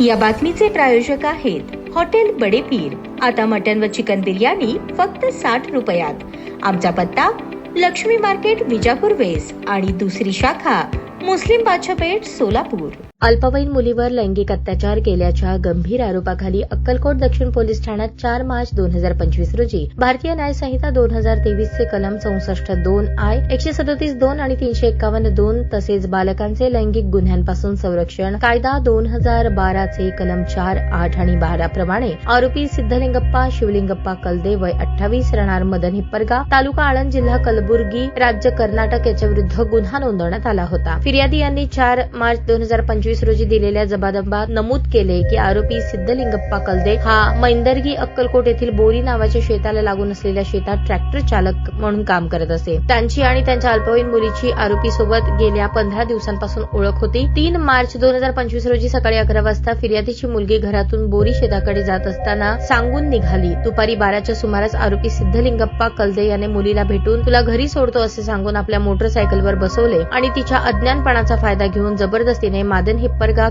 या बातमीचे प्रायोजक आहेत हॉटेल बडे पीर। आता मटन व चिकन बिर्याणी फक्त 60 रुपयात। आमचा पत्ता लक्ष्मी मार्केट विजापूर वेस्ट आणि दुसरी शाखा मुस्लिम बादशाहपेठ सोलापूर। अल्पवयीन मुलीवर लैंगिक अत्याचार केल्याच्या गंभीर आरोपाखाली अक्कलकोट दक्षिण पोलीस ठाण्यात 4 मार्च 2025 रोजी भारतीय न्याय संहिता 2023 चे कलम 64(2)I, 137(2) आणि 351(2) तसेच बालकांचे लैंगिक गुन्ह्यांपासून संरक्षण कायदा 2012 चे कलम 4, 8 आणि 12 प्रमाणे आरोपी सिद्धलिंगप्पा शिवलिंगप्पा कलदे वय 28 राहणार मदन हिप्परगा तालुका आळंद जिल्हा कलबुर्गी राज्य कर्नाटक याच्या विरुद्ध गुन्हा नोंदवण्यात आला होता। फिर्यादी यांनी 4 मार्च 2025 रोजी दिलेल्या जबाबदारीत नमूद केले की आरोपी सिद्धलिंगप्पा कलदे हा मैंदर्गी अक्कलकोट येथील बोरी नावाच्या शेताला लागून असलेल्या शेतात ट्रॅक्टर चालक म्हणून काम करत असे। त्यांची आणि त्यांच्या अल्पवयीन मुलीची आरोपी सोबत गेल्या 15 दिवसांपासून ओळख होती। 3 मार्च 2025 रोजी सकाळी 11 वाजता फिर्यादीची मुलगी घरातून बोरी शेताकडे जात असताना सांगून निघाली। दुपारी 12च्या सुमारास आरोपी सिद्धलिंगप्पा कलदे याने मुलीला भेटून तुला घरी सोडतो असे सांगून आपल्या मोटरसायकलवर बसवले आणि तिच्या अज्ञानपणाचा फायदा घेऊन जबरदस्तीने मदन हिप्परगा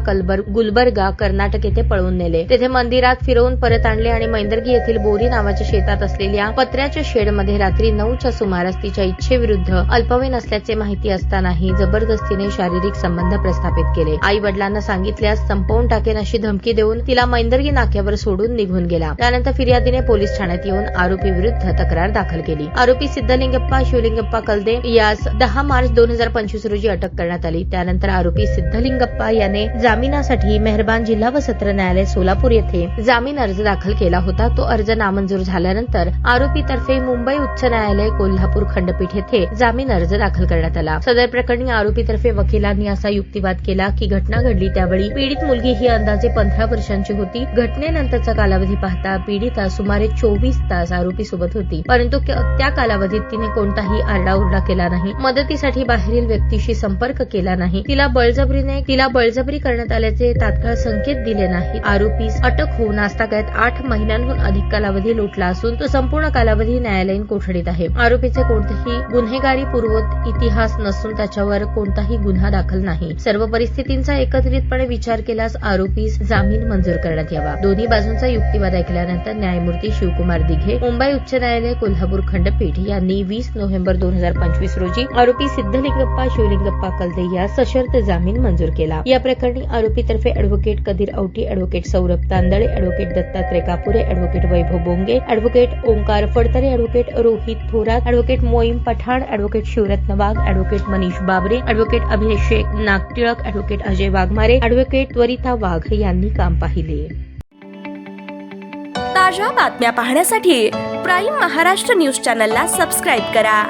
गुलबर्गा कर्नाटक येथे पळवून नेले। तेथे मंदिरात फिरवून परत आणले आणि मैंदर्गी येथील बोरी नावाच्या शेतात असलेल्या पत्र्याच्या शेडमध्ये रात्री 9च्या सुमारास तिच्या इच्छेविरुद्ध अल्पवयीन असल्याचे माहिती असतानाही जबरदस्तीने शारीरिक संबंध प्रस्थापित केले। आई वडिलांना सांगितल्यास संपवून टाकेन अशी धमकी देऊन तिला मैंदर्गी नाक्यावर सोडून निघून गेला। त्यानंतर फिर्यादीने पोलीस ठाण्यात येऊन आरोपी विरुद्ध तक्रार दाखल केली। आरोपी सिद्धलिंगप्पा शिवलिंगप्पा कलदे यास 10 मार्च 2025 रोजी अटक करण्यात आली। त्यानंतर आरोपी सिद्धलिंगप्पा याने जामिनासाठी मेहरबान जिल्हा व सत्र न्यायालय सोलापूर येथे जामीन अर्ज दाखल केला होता। तो अर्ज नामंजूर झाल्यानंतर आरोपीतर्फे मुंबई उच्च न्यायालय कोल्हापूर खंडपीठ येथे जामीन अर्ज दाखल करण्यात आला। सदर प्रकरणी आरोपीतर्फे वकिलांनी असा युक्तिवाद केला की घटना घडली त्यावेळी पीडित मुलगी ही अंदाजे 15 वर्षांची होती। घटनेनंतरचा कालावधी पाहता पीडिता सुमारे 24 तास आरोपी सोबत होती, परंतु त्या कालावधीत तिने कोणताही आरडाओरडा केला नाही, मदतीसाठी बाहेरील व्यक्तीशी संपर्क केला नाही, तिला बळजबरी करण्यात आल्याचे तात्काळ संकेत दिले नाही। आरोपीस अटक होऊन आजतागायत 8 महिन्यांहून अधिक कालावधी लोटला असून तो संपूर्ण कालावधी न्यायालयीन कोठडीत आहे। आरोपीचे कोणतेही गुन्हेगारी पूर्वत इतिहास नसून त्याच्यावर कोणताही गुन्हा दाखल नाही। सर्व परिस्थितींचा एकत्रितपणे विचार केल्यास आरोपीस जामीन मंजूर करण्यात यावा। दोन्ही बाजूंचा युक्तिवाद ऐकल्यानंतर न्यायमूर्ती शिवकुमार दिघे मुंबई उच्च न्यायालय कोल्हापूर खंडपीठ यांनी 20 नोव्हेंबर 2025 रोजी आरोपी सिद्धलिंगप्पा शिवलिंगप्पा कलदे यास सशर्त जामीन मंजूर केला। या प्रकरणी आरोपीतर्फे advocate Kadir Auti, advocate Saurabh Tandale, advocate Dattatray Kapure, advocate Vaibhav Bonge, advocate Omkar Phadtare, advocate Rohit Thorat, advocate Moim Pathan, advocate Shivratna Wagh, advocate Manish Babre, advocate Abhishek Nagtilak, advocate Ajay Waghmare, advocate Twarita Wagh यांनी काम पाहिले। ताज्या बातम्या पाहण्यासाठी प्राईम महाराष्ट्र न्यूज चॅनलला सबस्क्राईब करा।